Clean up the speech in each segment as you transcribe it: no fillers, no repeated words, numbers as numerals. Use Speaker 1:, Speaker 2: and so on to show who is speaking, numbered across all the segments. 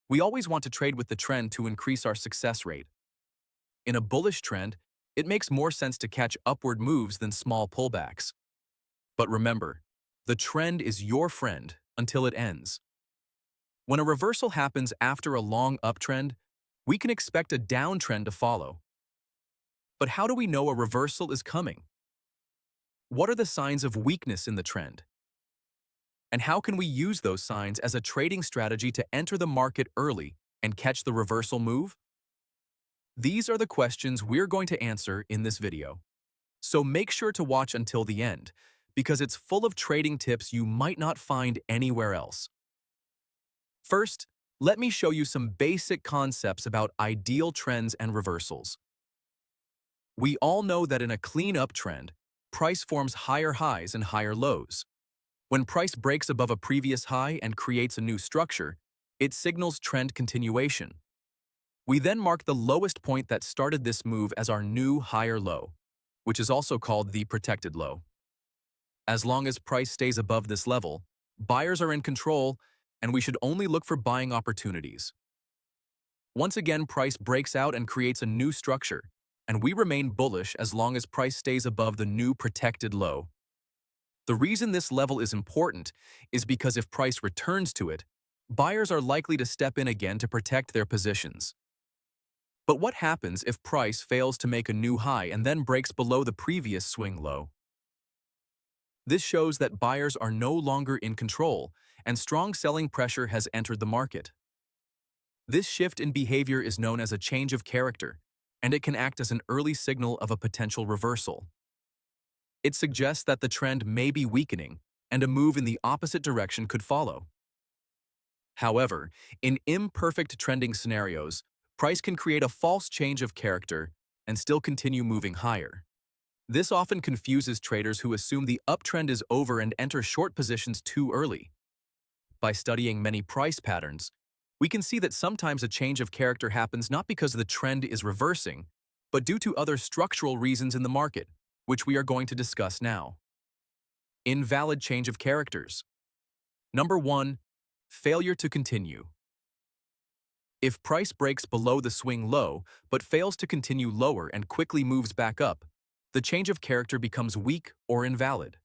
Speaker 1: We always want to trade with the trend to increase our success rate. In a bullish trend, it makes more sense to catch upward moves than small pullbacks. But remember, the trend is your friend until it ends. When a reversal happens after a long uptrend, we can expect a downtrend to follow. But how do we know a reversal is coming? What are the signs of weakness in the trend? And how can we use those signs as a trading strategy to enter the market early and catch the reversal move? These are the questions we're going to answer in this video. So make sure to watch until the end, because it's full of trading tips you might not find anywhere else. First, let me show you some basic concepts about ideal trends and reversals. We all know that in a clean uptrend, price forms higher highs and higher lows. When price breaks above a previous high and creates a new structure, it signals trend continuation. We then mark the lowest point that started this move as our new higher low, which is also called the protected low. As long as price stays above this level, buyers are in control, and we should only look for buying opportunities. Once again, price breaks out and creates a new structure, and we remain bullish as long as price stays above the new protected low. The reason this level is important is because if price returns to it, buyers are likely to step in again to protect their positions. But what happens if price fails to make a new high and then breaks below the previous swing low? This shows that buyers are no longer in control and strong selling pressure has entered the market. This shift in behavior is known as a change of character, and it can act as an early signal of a potential reversal. It suggests that the trend may be weakening and a move in the opposite direction could follow. However, in imperfect trending scenarios, price can create a false change of character and still continue moving higher. This often confuses traders who assume the uptrend is over and enter short positions too early. By studying many price patterns, we can see that sometimes a change of character happens not because the trend is reversing, but due to other structural reasons in the market, which we are going to discuss now. Invalid change of characters. Number 1. Failure to continue. If price breaks below the swing low but fails to continue lower and quickly moves back up, the change of character becomes weak or invalid.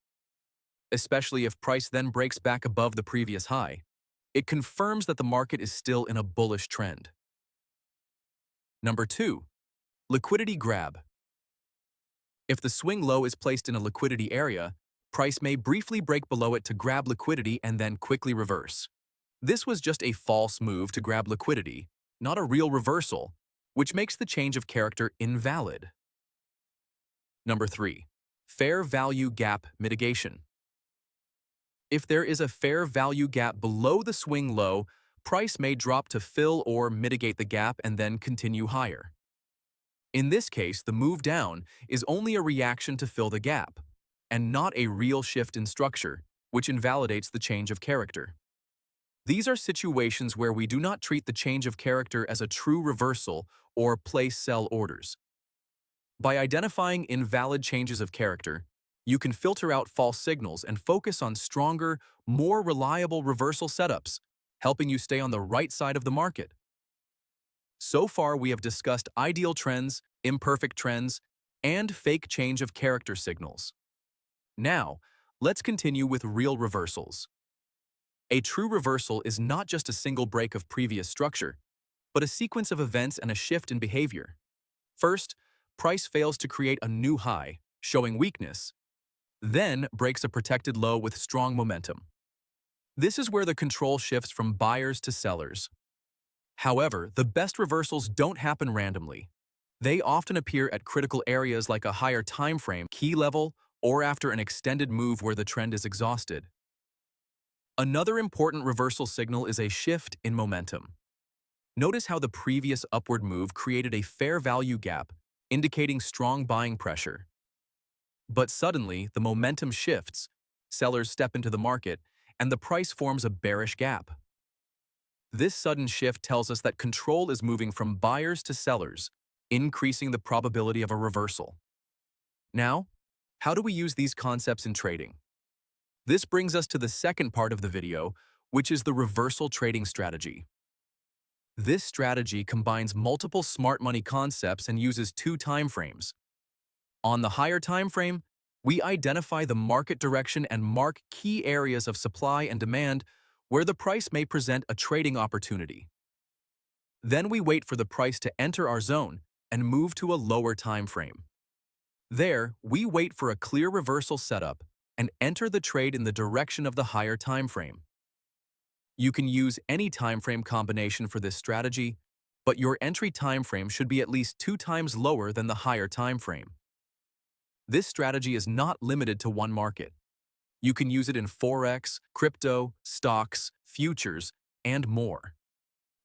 Speaker 1: Especially if price then breaks back above the previous high, it confirms that the market is still in a bullish trend. Number 2. Liquidity grab. If the swing low is placed in a liquidity area, price may briefly break below it to grab liquidity and then quickly reverse. This was just a false move to grab liquidity, not a real reversal, which makes the change of character invalid. Number 3. Fair value gap mitigation. If there is a fair value gap below the swing low, price may drop to fill or mitigate the gap and then continue higher. In this case, the move down is only a reaction to fill the gap, and not a real shift in structure, which invalidates the change of character. These are situations where we do not treat the change of character as a true reversal or place sell orders. By identifying invalid changes of character, you can filter out false signals and focus on stronger, more reliable reversal setups, helping you stay on the right side of the market. So far, we have discussed ideal trends, imperfect trends, and fake change of character signals. Now, let's continue with real reversals. A true reversal is not just a single break of previous structure, but a sequence of events and a shift in behavior. First, price fails to create a new high, showing weakness, then breaks a protected low with strong momentum. This is where the control shifts from buyers to sellers. However, the best reversals don't happen randomly. They often appear at critical areas like a higher time frame, key level, or after an extended move where the trend is exhausted. Another important reversal signal is a shift in momentum. Notice how the previous upward move created a fair value gap, indicating strong buying pressure. But suddenly, the momentum shifts, sellers step into the market, and the price forms a bearish gap. This sudden shift tells us that control is moving from buyers to sellers, increasing the probability of a reversal. Now, how do we use these concepts in trading? This brings us to the second part of the video, which is the reversal trading strategy. This strategy combines multiple smart money concepts and uses two time frames. On the higher time frame, we identify the market direction and mark key areas of supply and demand where the price may present a trading opportunity. Then we wait for the price to enter our zone and move to a lower time frame. There, we wait for a clear reversal setup and enter the trade in the direction of the higher time frame. You can use any time frame combination for this strategy, but your entry time frame should be at least 2 times lower than the higher time frame. This strategy is not limited to one market. You can use it in Forex, crypto, stocks, futures, and more.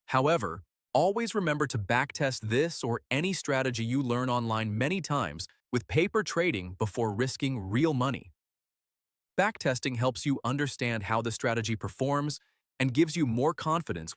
Speaker 1: However, always remember to backtest this or any strategy you learn online many times with paper trading before risking real money. Backtesting helps you understand how the strategy performs and gives you more confidence when